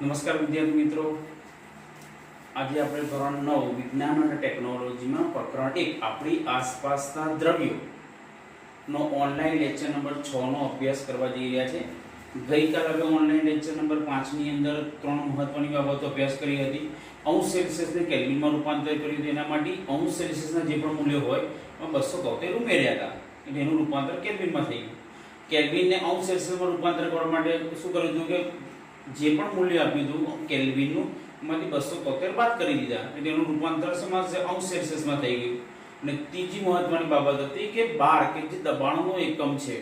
નમસ્કાર વિદ્યાર્થી મિત્રો, આજે આપણે ધોરણ 9 વિજ્ઞાન અને ટેકનોલોજીમાં પ્રકરણ 1 આપણી આસપાસના દ્રવ્યો નો ઓનલાઈન લેક્ચર નંબર 6 નો અભ્યાસ કરવા જઈ રહ્યા છે। ગઈકાલે આપણે ઓનલાઈન લેક્ચર નંબર 5 ની અંદર ત્રણ મહત્વની બાબતો અભ્યાસ કરી હતી। અંશ સેલ્સિયસને કેલ્વિનમાં રૂપાંતરિત કર્યું હતું। એના માટે અંશ સેલ્સિયસના જે પણ મૂલ્ય હોય એમાં 273 ઉમેર્યા હતા, એટલે એનું રૂપાંતર કેલ્વિનમાં થઈ ગયું। કેલ્વિનને અંશ સેલ્સિયસમાં રૂપાંતર કરવા માટે શું કર્યું હતું કે જે પણ મૂલ્ય આપ્યું હતું કેલ્વિનનું એમાંથી 273 બાદ કરી દીધા, એટલે એનું રૂપાંતર અંશ સેલ્સિયસમાં થઈ ગયું। અને ત્રીજી મહત્વની બાબત હતી કે બાર કે જે દબાણનો એકમ છે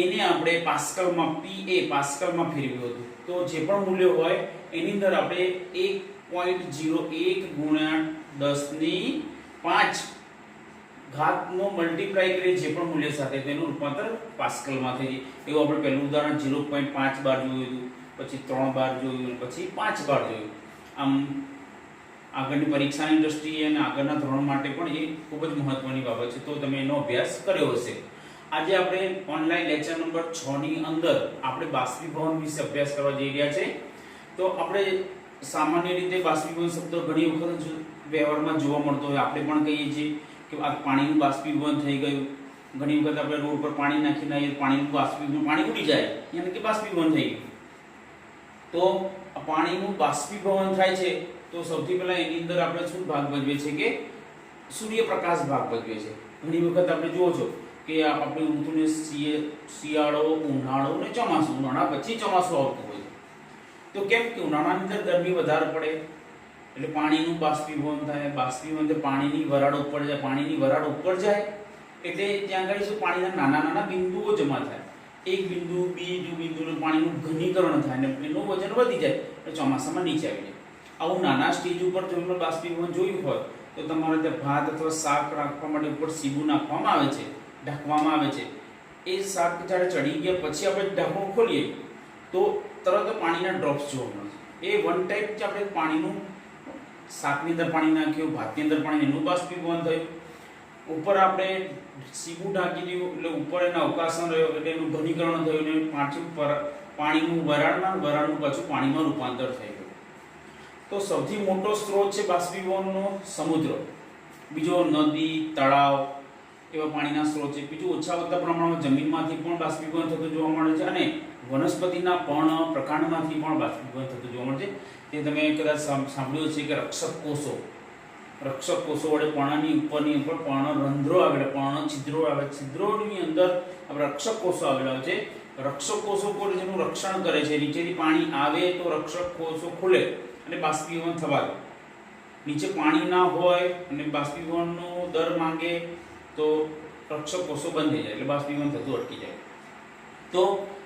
એને આપણે પાસ્કલમાં PA પાસ્કલમાં ફેરવ્યું હતું। તો જે પણ મૂલ્ય હોય એની અંદર આપણે 1.01 ગુણ્યા 10⁵ ઘાતનો મલ્ટીપ્લાય કરી જે પણ મૂલ્ય સાથે તેનું રૂપાંતર પાસ્કલમાં થઈ જાય। એવું આપણે પહેલું ઉદાહરણ 0.5 બાર જોયું હતું, પછી 3 બાર જોયું, પછી 5 બાર જોયું। આમ આગળની પરીક્ષાની દ્રષ્ટિએ અને આગળના ધોરણ માટે પણ એ ખૂબ જ મહત્વની બાબત છે, તો તમે એનો અભ્યાસ કર્યો હશે। આજે આપણે ઓનલાઈન લેક્ચર નંબર 6 ની અંદર આપણે બાષ્પીભવન વિશે અભ્યાસ કરવા જઈ રહ્યા છે। તો આપણે સામાન્ય રીતે બાષ્પીભવન શબ્દ ઘણી વખત વ્યવહારમાં જોવા મળતો હોય, આપણે પણ કહીએ છીએ કે આ પાણીનું બાષ્પીભવન થઈ ગયું। ઘણી વખત આપણે રોડ પર પાણી નાખીને આવીએ, પાણીનું બાષ્પીભવન, પાણી ઉડી જાય યાની કે બાષ્પીભવન થઈ ગયું। તો પાણીનું બાષ્પીભવન થાય છે તો સૌથી પહેલા એની અંદર આપણે શું ભાગ ભજવે છે કે સૂર્યપ્રકાશ ભાગ ભજવે છે। ઘણી વખત આપણે જોવો છો કે આપણી ઋતુને શિયાળો, ઉનાળો અને ચોમાસું, ઉનાળા પછી ચોમાસું આવતું હોય, તો કેમ કે ઉનાળાની અંદર ગરમી વધારે પડે એટલે પાણીનું બાષ્પીભવન થાય। બાષ્પીભવન એટલે પાણીની વરાળ ઉપર જાય, પાણીની વરાળ ઉપર જાય એટલે ત્યાં આગળ શું પાણીના નાના નાના બિંદુઓ જમા થાય, એક બિંદુ બીજું બિંદુનું પાણીનું ઘનીકરણ થાય ને એનું વજન વધી જાય એટલે ચોમાસામાં નીચે આવી જાય। આવું નાના સ્ટેજ ઉપર જો તમે બાષ્પીભવન જોયું હોય તો તમારે ત્યાં ભાત અથવા શાક રાખવા માટે ઉપર સીબું નાખવામાં આવે છે, ઢાંકવામાં આવે છે। એ શાક જ્યારે ચડી ગયા પછી આપણે ઢાંકણું ખોલીએ તો તરત પાણીના ડ્રોપ્સ જોવા મળે છે। એ વન ટાઈપ જે આપણે પાણીનું શાકની અંદર પાણી નાખ્યું, ભાતની અંદર પાણી, એનું બાષ્પીભવન થયું, ઉપર આપણે સીબું ઢાંકી દીધું એટલે ઉપર એના અવકાશન રહ્યો એટલે એનું ઘનીકરણ થયું ને પાછું પાણીનું વરાળનું પાછું પાણીમાં રૂપાંતર થઈ ગયું। તો સૌથી મોટો સ્ત્રોત છે બાષ્પીભવનનો સમુદ્ર, બીજો નદી, તળાવ એવા પાણીના સ્ત્રોત છે। બીજું ઓછા વધતા પ્રમાણમાં જમીનમાંથી પણ બાષ્પીભવન થતું જોવા મળે છે અને વનસ્પતિના પર્ણ પ્રકાંડમાંથી પણ બાષ્પીભવન થતું જોવા મળે છે। તે તમે કદાચ સાંભળ્યું છે કે રક્ષક કોષો વડે પર્ણની ઉપરની ઉપર પર્ણરંધ્રો આવેલા, પર્ણ છિદ્રો આવે, છિદ્રોની અંદર રક્ષક કોષો આવેલા છે। રક્ષક કોષો કોઈ જેનું રક્ષણ કરે છે, નીચેથી પાણી આવે તો રક્ષક કોષો ખુલે અને બાષ્પીભવન થવા દે, નીચે પાણી ના હોય અને બાષ્પીભવનનો દર માંગે તો રક્ષક કોષો બંધ થઈ જાય એટલે બાષ્પીભવન થતું અટકી જાય। તો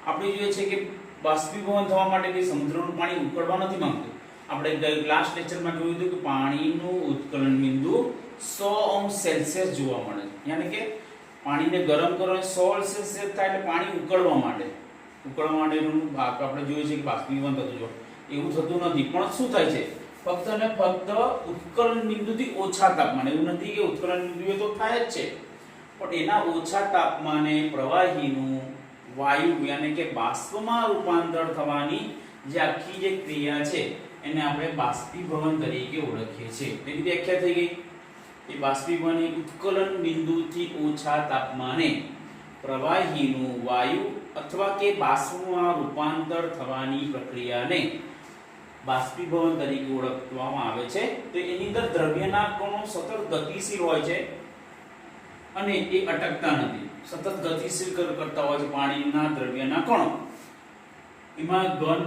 આપણે જોઈએ છે કે બાષ્પીભવન થવા માટે કે સમુદ્રનું પાણી ઉકળવા નથી માંગતું। આપણે લાસ્ટ લેક્ચરમાં જોયું હતું કે પાણીનું ઉત્કલન બિંદુ 100°C જોવા મળે છે, યાની કે પાણીને ગરમ કરો 100°C થાય એટલે પાણી ઉકળવા માટેનું આપણે જોઈએ છે કે બાષ્પીભવન થતું જોવા, એવું થતું નથી। પણ શું થાય છે, ફક્ત ને ફક્ત ઉત્કલન બિંદુથી ઓછા તાપમાને, એવું નથી કે ઉત્કલન બિંદુએ તો થાય જ છે, પણ એના ઓછા તાપમાને પ્રવાહીનું વાયુ યાની કે બાષ્પમાં રૂપાંતર થવાની જે આખી જે ક્રિયા છે એને આપણે બાષ્પીભવન તરીકે ઓળખીએ છીએ। તેની વ્યાખ્યા થઈ ગઈ કે બાષ્પીભવન એ ઉત્કલન બિંદુથી ઓછા તાપમાને પ્રવાહીનું વાયુ અથવા કે બાષ્પમાં રૂપાંતર થવાની પ્રક્રિયાને બાષ્પીભવન તરીકે ઓળખવામાં આવે છે। તો એની અંદર દ્રવ્યના કણો સતત ગતિશીલ હોય છે અને એ અટકતા નથી, સતત ગતિશીલ કરતા હોય છે પાણીના દ્રવ્યના કણો। એમાં ઘન,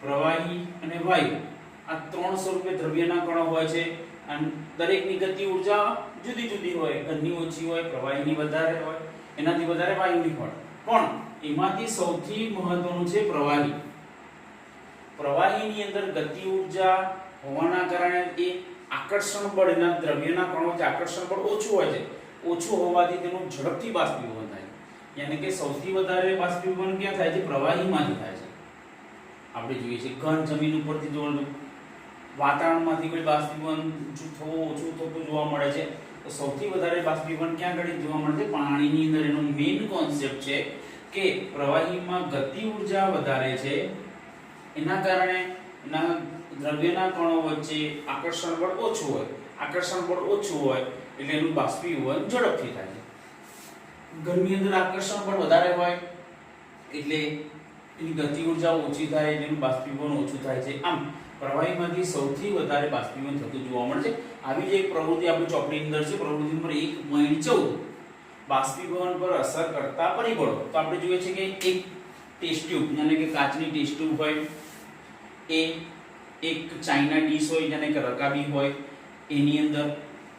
પ્રવાહી અને વાયુ આ ત્રણ સ્વરૂપે દ્રવ્યના કણો હોય છે અને દરેકની ગતિ ઊર્જા જુદી જુદી હોય, ઘનની ઓછી હોય, પ્રવાહીની વધારે હોય, એનાથી વધારે વાયુની હોય, પણ એમાંથી સૌથી મહત્વનું છે પ્રવાહી। પ્રવાહીની અંદર ગતિ ઊર્જા હોવાના કારણે એ આકર્ષણ બળ, એના દ્રવ્યના કણો જે આકર્ષણ બળ ઓછું હોય છે, ઓછું હોવાથી તેનું ઝડપથી બાષ્પીભવન થાય, યાની કે સૌથી વધારે બાષ્પીભવન ક્યાં થાય છે, પ્રવાહીમાંથી થાય છે। આપણે જોઈએ છે ઘન જમીન ઉપરથી જોવાનું, વાતાવરણમાંથી કોઈ બાષ્પીભવન ઓછું થતું જોવા મળે છે, તો સૌથી વધારે બાષ્પીભવન ક્યાં આગળ જોવા મળે છે, પાણીની અંદર। એનો મેઇન કોન્સેપ્ટ છે કે પ્રવાહીમાં ગતિ ઊર્જા વધારે છે એના કારણે એના દ્રવ્યના કણો વચ્ચે આકર્ષણ બળ ઓછું હોય. આકર્ષણ બળ ઓછું હોય એટલે એનું બાષ્પીભવન ઝડપથી થાય છે. ઘનની અંદર આકર્ષણ બળ વધારે હોય એટલે એની ગતિ ઊર્જા ઓછી થાય એટલે એનું બાષ્પીભવન ઓછું થાય છે. આમ પ્રવાહીમાંથી સૌથી વધારે બાષ્પીભવન થતું જોવા મળે છે. આવી જ એક પ્રવૃત્તિ આપણી ચોપડીની અંદર છે, પ્રવૃત્તિ નંબર 1.14 બાષ્પીભવન પર અસર કરતા પરિબળો. તો આપણે જોઈએ છે કે એક ટેસ્ટ ટ્યુબ, એટલે કે કાચની ટેસ્ટ ટ્યુબ હોય, એ એક ચાઇના ડીશ હોય જેને કે રકાબી હોય એની અંદર.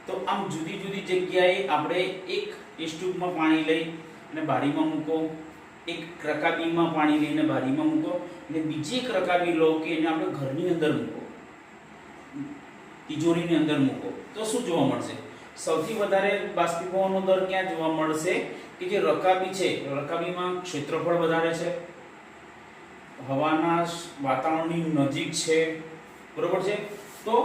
તો આમ જુદી જુદી જગ્યાએ આપણે એક ટેસ્ટ ટ્યુબમાં પાણી લઈ અને બારીમાં મૂકો, એક રકાબીમાં પાણી લઈને બારીમાં મૂકો, અને બીજી એક રકાબી લો કે એને આપણે ઘરની અંદર મૂકો, તિજોરીની અંદર મૂકો, તો શું જોવા મળશે? સૌથી વધારે બાષ્પીભવનનો દર ક્યાં જોવા મળશે? કે જે રકાબી છે, રકાબીમાં ક્ષેત્રફળ વધારે છે, હવાના વાતાવરણની નજીક છે, બરોબર છે. તો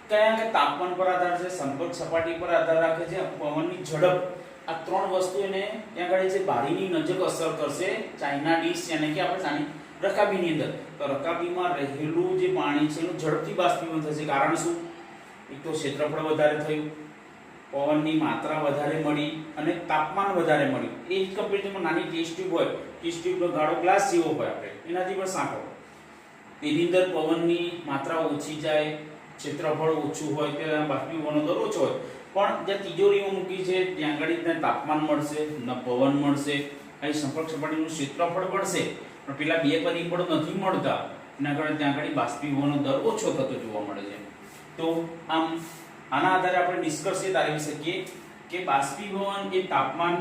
કયા કે તાપમાન પર આધાર છે, સંપર્ક સપાટી પર આધાર રાખે છે, પવનની ઝડપ, આ ત્રણ વસ્તુ એને ત્યાં આગળ છે બારીની નજીક અસર કરશે. ચાઇના ડીશ એટલે કે આપણે સાની રકાબીની અંદર, તો રકાબીમાં રહેલું જે પાણી છે એનું ઝડપથી બાષ્પીભવન થશે. કારણ શું? એક તો ક્ષેત્રફળ વધારે થયું, પવનની માત્રા વધારે મળી અને તાપમાન વધારે મળ્યું. એ જ કમ્પેરિઝનમાં નાની ટેસ્ટ ટ્યુબ હોય, ટેસ્ટ ટ્યુબનો ગાળો ગ્લાસ જેવો હોય, આપણે એનાથી પણ સાંકળો, તેની અંદર પવનની માત્રા ઓછી જાય, ક્ષેત્રફળ ઓછું હોય ત્યારે બાષ્પીભવનનો દર ઓછો હોય. પણ જ્યાં તિજોરીઓ મૂકી છે ત્યાં આગળ તાપમાન મળશે, ન પવન મળશે, અહીં સંપર્ક સપાટીનું ક્ષેત્રફળ મળશે, પણ પેલા બે પરિબળો નથી મળતા, એના કારણે ત્યાં આગળ બાષ્પીભવનનો દર ઓછો થતો જોવા મળે છે. તો આમ આના આધારે આપણે નિષ્કર્ષે તારવી શકીએ કે બાષ્પીભવન એ તાપમાન,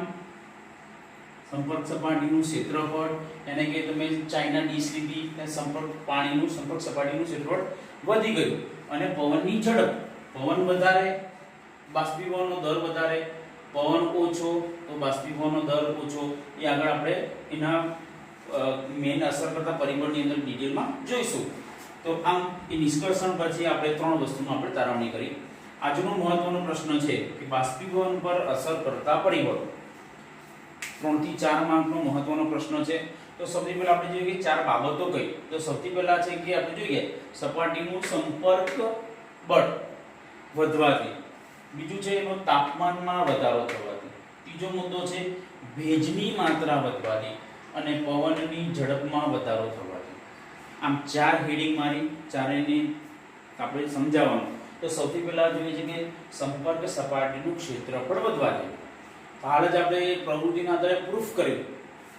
સંપર્ક સપાટીનું ક્ષેત્રફળ, એટલે કે તમે ચાઇના ડીશ લીધી, સંપર્ક પાણીનું સંપર્ક સપાટીનું ક્ષેત્રફળ વધી ગયું, અને પવનની ઝડપ, પવન વધારે બાષ્પીભવનનો દર વધારે, પવન ઓછો તો બાષ્પીભવનનો દર ઓછો. એ આગળ આપણે એના મેઇન અસર કરતા પરિબળની અંદર ડિટેલમાં જોઈશું. તો આમ એ નિષ્કર્ષણ પછી આપણે ત્રણ વસ્તુનો આપણે તારવણી કરી. આજનો મહત્વનો પ્રશ્ન છે કે બાષ્પીભવન પર અસર કરતા પરિબળો. 3 થી 4 માર્કનો મહત્વનો પ્રશ્ન છે. તો સૌથી પહેલા આપણે જોઈએ કે ચાર બાબતો કઈ. તો સૌથી પહેલા છે કે આપણે જોઈએ સપાટીનું સંપર્ક બળ વધવાથી, બીજું છે એનો તાપમાનમાં વધારો થવાથી, ત્રીજો મુદ્દો છે ભેજની માત્રા વધવાથી, અને પવનની ઝડપમાં વધારો થવાથી. આમ ચાર હેડિંગ મારી, ચારેને આપણે સમજાવવાનું. તો સૌથી પહેલા જોઈએ છે કે સંપર્ક સપાટીનું ક્ષેત્રફળ વધવાથી. હાલ જ આપણે પ્રવૃત્તિના આધારે પ્રૂફ કર્યું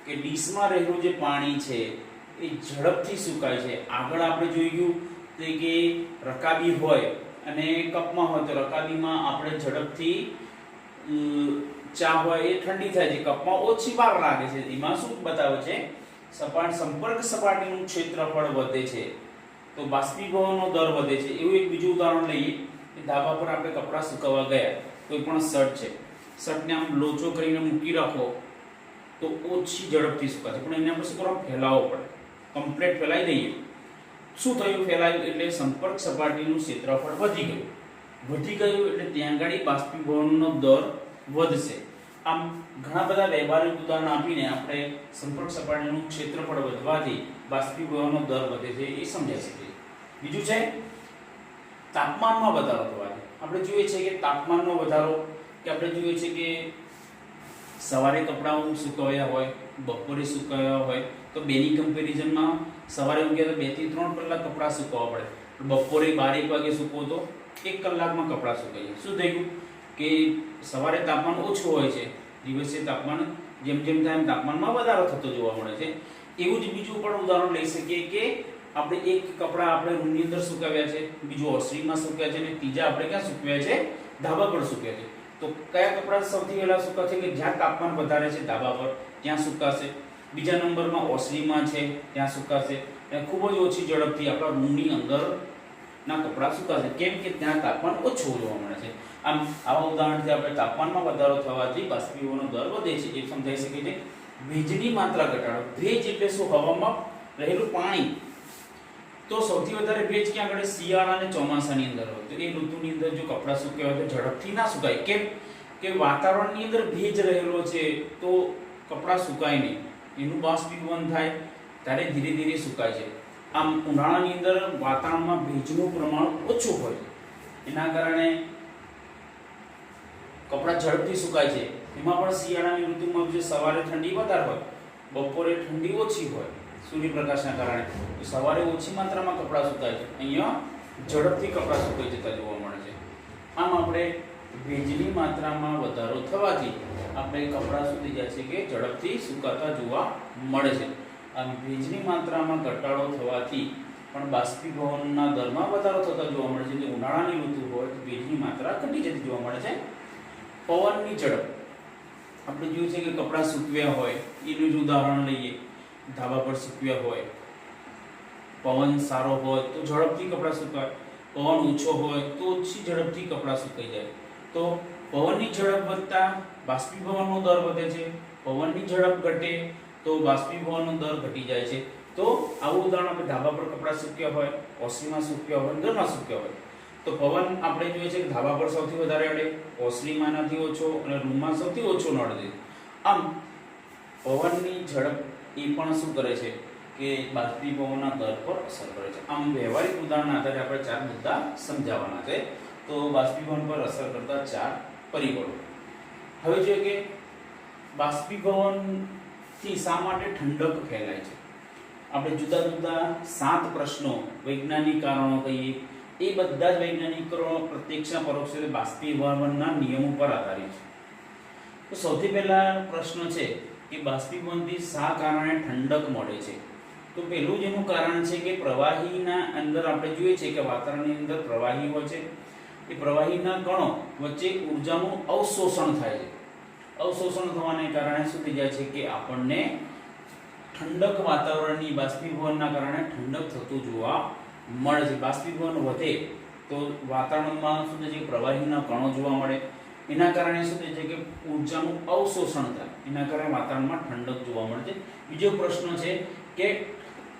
કે ડીશમાં રહેલું જે પાણી છે એ ઝડપથી સુકાય છે. આગળ આપણે જોયું કે રકાબી હોય અને કપમાં હોય, તો રકાબીમાં આપણે ઝડપથી ચા હોય એ ઠંડી થાય છે, કપમાં ઓછી વાર લાગે છે. એમાં શું બતાવે છે? સંપર્ક સપાટીનું ક્ષેત્રફળ વધે છે તો બાષ્પીભવનનો દર વધે છે. એવું એક બીજું ઉદાહરણ લઈએ કે ધાબા પર આપણે કપડાં સુકવવા ગયા, કોઈ પણ શર્ટ છે, શર્ટને આમ લોચો કરીને મૂકી રાખો તો ઓછી ઝડપથી સુકાશે, પણ એને આપણે શું કરવાનું? ફેલાવવો પડે, કમ્પ્લીટ ફેલાઈ દઈએ. શું થયું? ફેલાયું એટલે સંપર્ક સપાટીનું ક્ષેત્રફળ વધી ગયું. વધી ગયું એટલે ત્યાં આગળ બાષ્પીભવનનો દર વધશે. આમ ઘણા બધા વ્યવહારિક ઉદાહરણ આપીને આપણે સંપર્ક સપાટીનું ક્ષેત્રફળ વધવાથી બાષ્પીભવનનો દર વધે છે એ સમજાઈ શકીએ. બીજું છે તાપમાનમાં વધારો થવાથી. આપણે જોઈએ છે કે તાપમાનનો વધારો, કે આપણે જોઈએ છે કે સવારે કપડાં સુકવ્યા હોય, બપોરે સુકવ્યા હોય, તો બેની કમ્પેરિઝનમાં સવારે ઊંઘ્યા તો 2 થી 3 કલાક કપડાં સુકવવા પડે, બપોરે 12 વાગે સૂકવો તો 1 કલાકમાં કપડાં સુકાઈ જાય. શું થઈ ગયું કે સવારે તાપમાન ઓછું હોય છે, દિવસે તાપમાન જેમ જેમ થાય એમ તાપમાનમાં વધારો થતો જોવા મળે છે. એવું જ બીજું પણ ઉદાહરણ લઈ શકીએ કે આપણે એક કપડાં આપણે રૂમની અંદર સુકાવ્યા છે, બીજું ઓસરીમાં સુક્યા છે, અને ત્રીજા આપણે ક્યાં સૂકવ્યા છે? ધાબા પર સૂક્યા છે. તો કયા કપડાં સૌથી પહેલા સુકાશે? કે જ્યાં તાપમાન વધારે છે ધાબા પર ત્યાં સુકાશે. બીજા નંબરમાં ઓસરીમાં છે ત્યાં સુકાશે. ત્યાં ખૂબ જ ઓછી ઝડપથી આપણા રૂમની અંદરના કપડાં સુકાશે. કેમ કે ત્યાં તાપમાન ઓછું જોવા મળે છે. આમ આવા ઉદાહરણથી આપણે તાપમાનમાં વધારો થવાથી બાષ્પીભવનનો દર વધે છે એ સમજાઈ શકે છે. ભેજની માત્રા ઘટાડો. ભેજ એટલે શું? હવામાં રહેલું પાણી. તો સૌથી વધારે ભેજ ક્યાં આગળ? શિયાળા અને ચોમાસાની અંદર હોય. તો એ ઋતુની અંદર જો કપડાં સૂકવ્યા હોય તો ઝડપથી ના સુકાય. કેમ કે વાતાવરણની અંદર ભેજ રહેલો છે તો કપડાં સુકાય નહીં, એનું બાષ્પીભવન થાય ત્યારે ધીરે ધીરે સુકાય છે. આમ ઉનાળાની અંદર વાતાવરણમાં ભેજનું પ્રમાણ ઓછું હોય છે, એના કારણે કપડાં ઝડપથી સુકાય છે. એમાં પણ શિયાળાની ઋતુમાં જે સવારે ઠંડી વધારે હોય, બપોરે ઠંડી ઓછી હોય સૂર્યપ્રકાશના કારણે, તો સવારે ઓછી માત્રામાં કપડાં સુકાય છે, અહીંયા ઝડપથી કપડાં સુકાઈ જતા જોવા મળે છે. આમ આપણે ભેજની માત્રામાં વધારો થવાથી આપણે કપડાં શું થઈ જાય છે કે ઝડપથી સુકાતા જોવા મળે છે. આમ ભેજની માત્રામાં ઘટાડો થવાથી પણ બાષ્પીભવનના દરમાં વધારો થતા જોવા મળે છે. જે ઉનાળાની ઋતુ હોય તો ભેજની માત્રા ઘટી જતી જોવા મળે છે. પવનની ઝડપ આપણે જોયું છે કે કપડાં સૂકવ્યા હોય એનું જ ઉદાહરણ લઈએ. ધાબા પર સૂકવ્યા હોય, પવન સારો હોય તો ઝડપથી કપડાં સુકાય, પવન ઓછો હોય તો ઓછી ઝડપથી કપડાં સુકાઈ જાય. તો પવનની ઝડપ વધતા બાષ્પીભવનનો દર વધે છે, પવનની ઝડપ ઘટે તો બાષ્પીભવનનો દર ઘટી જાય છે. તો આવું ઉદાહરણ આપણે ધાબા પર કપડાં સૂક્યા હોય, ઓસરીમાં સૂક્યા હોય, ઘરમાં સૂક્યા હોય તો પવન આપણે જોઈએ છે કે ધાબા પર સૌથી વધારે અડે, ઓસરીમાં નથી ઓછો અને રૂમમાં સૌથી ઓછો ન અડે. આમ પવનની ઝડપ એ પણ શું કરે છે કે બાષ્પીભવનના દર પર અસર કરે છે. આમ વ્યવહારિક ઉદાહરણના આધારે આપણે 4 મુદ્દા સમજાવવાના છે. તો બાષ્પીભવન પર અસર કરતા 4 પરિબળો. હવે જોઈએ કે બાષ્પીભવનથી શા માટે ઠંડક ફેલાય છે. આપણે જુદા જુદા 7 પ્રશ્નો, વૈજ્ઞાનિક કારણો કહીએ, એ બધા જ વૈજ્ઞાનિક કારણો પ્રત્યક્ષ પરોક્ષ રીતે બાષ્પીભવનના નિયમો પર આધારિત છે. તો સૌથી પહેલા પ્રશ્ન છે કે બાષ્પીભવનથી શા કારણે ઠંડક મળે છે. તો પહેલું જેનું કારણ છે કે પ્રવાહીના અંદર આપણે જોઈએ છે કે વાતાવરણની અંદર પ્રવાહી હોય છે, એ પ્રવાહીના કણો વચ્ચે ઊર્જાનું અવશોષણ થાય છે. અવશોષણ થવાને કારણે શું થઈ જાય છે કે આપણને ઠંડક વાતાવરણની બાષ્પીભવનના કારણે ઠંડક થતું જોવા મળે છે. બાષ્પીભવન વધે તો વાતાવરણમાં શું થાય છે, પ્રવાહીના કણો જોવા મળે, એના કારણે શું થાય છે કે ઊર્જાનું અવશોષણ થાય, એના કારણે વાતાવરણમાં ઠંડક જોવા મળે છે. બીજો પ્રશ્ન છે કે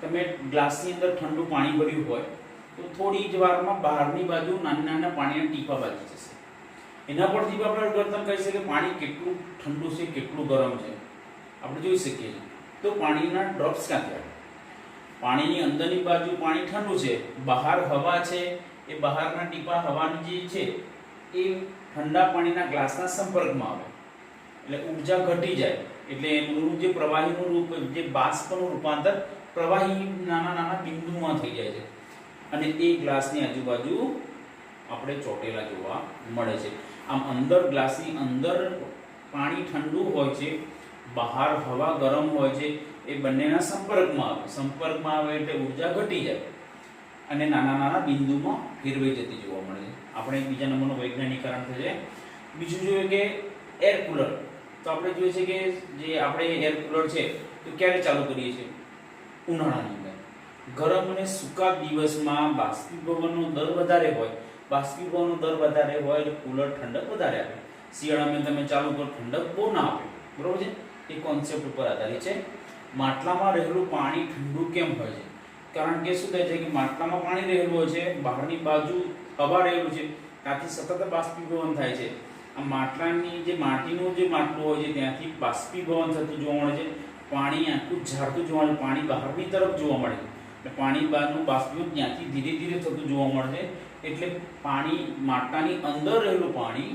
તમે ગ્લાસની અંદર ઠંડુ પાણી ભર્યું હોય તો થોડી જ વારમાં બહારની બાજુ નાના નાના પાણીના ટીપા બાજી જશે. એના પરથી આપણે અર્થઘટન કહી શકીએ કે પાણી કેટલું ઠંડુ છે, કેટલું ગરમ છે, આપણે જોઈ શકીએ છીએ. તો પાણીના ડ્રોપ્સ ક્યાંથી આવે? પાણીની અંદરની બાજુ પાણી ઠંડુ છે, બહાર હવા છે, એ બહારના ટીપા હવાની જે છે એ ઠંડા પાણીના ગ્લાસના સંપર્કમાં આવે એટલે ઊર્જા ઘટી જાય, એટલે એનું જે પ્રવાહીનું રૂપ, જે બાષ્પનું રૂપાંતર પ્રવાહી નાના નાના બિંદુમાં થઈ જાય છે અને એ ગ્લાસની આજુબાજુ આપણે ચોટેલા જોવા મળે છે. આમ અંદર ગ્લાસની અંદર પાણી ઠંડુ હોય છે, બહાર હવા ગરમ હોય છે, એ બંનેના સંપર્કમાં આવે એટલે ઊર્જા ઘટી જાય અને નાના નાના બિંદુમાં ફેરવાઈ જતી જોવા મળે છે. આપણે બીજા નંબરનું વૈજ્ઞાનિક કારણ થશે. બીજું જોઈએ કે એર કુલર. તો આપણે જોઈએ છે કે જે આપણે એર કુલર છે તો ક્યારે ચાલુ કરીએ છીએ? ઉનાળાની અંદર. ગરમ અને સૂકા દિવસમાં બાષ્પીભવનનો દર વધારે હોય, બાષ્પીભવનનો દર વધારે હોય એટલે કુલર ઠંડક વધારે આપે. શિયાળામાં તમે ચાલુ કરો ઠંડક બહુ ના આપે, બરોબર છે. એ કોન્સેપ્ટ ઉપર આધારિત છે. માટલામાં રહેલું પાણી ઠંડુ કેમ હોય છે? કારણ કે શું થાય છે કે માટલામાં પાણી રહેલું હોય છે, બહારની બાજુ હવા રહેલું છે, ત્યાંથી સતત બાષ્પીભવન થાય છે. આ માટલાની જે માટીનું જે માટલું હોય છે ત્યાંથી બાષ્પીભવન થતું જોવા મળે છે. પાણી આખું ઝાડતું જોવા મળે, પાણી બહારની તરફ જોવા મળે છે એટલે પાણી બહારનું બાષ્પીભવન ત્યાંથી ધીરે ધીરે થતું જોવા મળે છે. એટલે પાણી, માટલાની અંદર રહેલું પાણી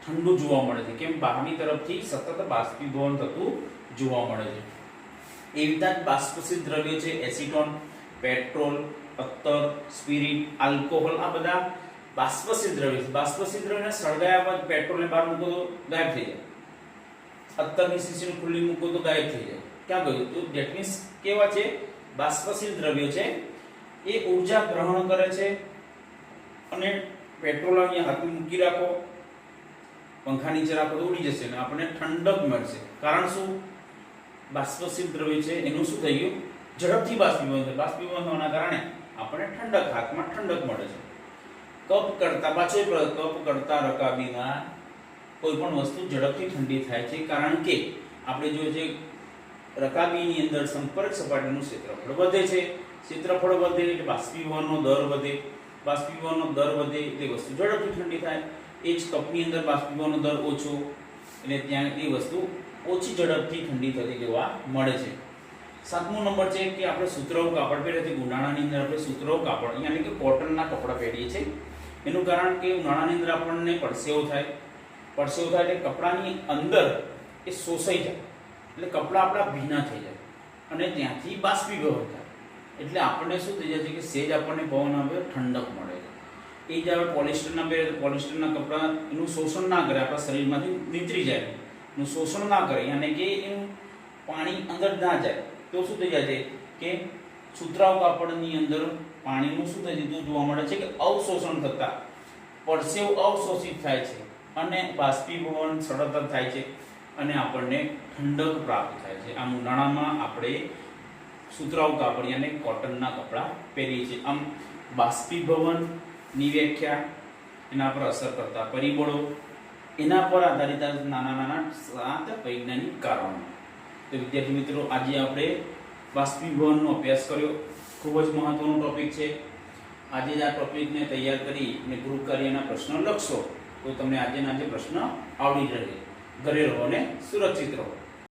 ઠંડુ જોવા મળે છે. કેમ? બહારની તરફથી સતત બાષ્પીભવન થતું જોવા મળે છે. એ રીતે જ બાષ્પશીલ દ્રવ્ય છે એસિટોન, પેટ્રોલ, અત્તર, સ્પિરિટ, આલ્કોહોલ, આ બધા બાષ્પશીલ દ્રવ્ય છે. બાષ્પશીલ દ્રવ્યને સળગાયા બાદ પેટ્રોલને બહાર મૂકો તો ગાયબ થઈ જાય, અત્તરની શીશીને ખુલ્લી મૂકો તો ગાયબ થઈ જાય. ક્યાં ગયું? તો ધેટ મીન્સ કેવા છે? બાષ્પશીલ દ્રવ્ય છે, એ ઊર્જા ગ્રહણ કરે છે. અને પેટ્રોલ અહીંયા હાથ મૂકી રાખો, પંખા નીચે રાખો તો ઉડી જશે અને આપણને ઠંડક મળશે. કારણ શું? બાષ્પશીલ દ્રવ્ય છે એનું શું થઈ ગયું? ઝડપથી બાષ્પીભવન થાય. બાષ્પીભવન થવાના કારણે આપણને ઠંડક, હાથમાં ઠંડક મળે છે. કપ કરતા રકાબીમાં કોઈ પણ વસ્તુ ઝડપથી ઠંડી થાય છે કારણ કે આપણે જોઈએ છે રકાબીની અંદર સંપર્ક સપાટીનું ક્ષેત્રફળ વધે છે. ક્ષેત્રફળ વધે એટલે બાષ્પીભવનનો દર વધે, બાષ્પીભવનનો દર વધે એટલે વસ્તુ ઝડપથી ઠંડી થાય. એ જ કપની અંદર બાષ્પીભવનનો દર ઓછો એટલે ત્યાં એ વસ્તુ ઓછી ઝડપથી ઠંડી થતી જોવા મળે છે. સાતમો નંબર છે કે આપણે સુતરાઉ કાપડ પહેરીએ છીએ. ઉનાળાની અંદર આપણે સુતરાઉ કાપડ યાની કે કોટનના કપડાં પહેરીએ છીએ. એનું કારણ કે ઉનાળાની અંદર આપણને પરસેવો થાય એટલે કપડાની અંદર એ શોષાઈ જાય એટલે કપડાં આપણા ભીના થઈ જાય અને ત્યાંથી બાષ્પીભવન થાય એટલે આપણને શું થઈ જાય છે કે સેજ આપણને પવન આવે ઠંડક મળે છે. એ જ આપણે પોલિસ્ટરના પહેરીએ તો પોલિસ્ટરના કપડાં એનું શોષણ ના કરે, આપણા શરીરમાંથી નીતરી જાય, એનું શોષણ ના કરે યાની કે એનું પાણી અંદર ના જાય. તો શું થઈ જાય છે કે સુતરાઉ કાપડની અંદર પાણીનું શું થઈ જતું જોવા મળે છે કે અવશોષણ થતાં પરસેવો અવશોષિત થાય છે અને બાષ્પીભવન સરળતા થાય છે અને આપણને ઠંડક પ્રાપ્ત થાય છે. આમ ઉનાળામાં આપણે સુતરાઉ કાપડ યાને કોટનના કપડાં પહેરીએ છીએ. આમ બાષ્પીભવનની વ્યાખ્યા, એના પર અસર કરતા પરિબળો, એના પર આધારિત નાના 7 વૈજ્ઞાનિક કારણો. તો વિદ્યાર્થી મિત્રો, આજે આપણે બાષ્પીભવનનો અભ્યાસ કર્યો. ખૂબ જ મહત્વનો ટોપિક છે. આજે જ આ ટોપિકને તૈયાર કરી અને ગૃહ કાર્યના પ્રશ્નો લખશો તો તમને આજે પ્રશ્ન આવડી જશે. ઘરે રહો અને સુરક્ષિત રહો.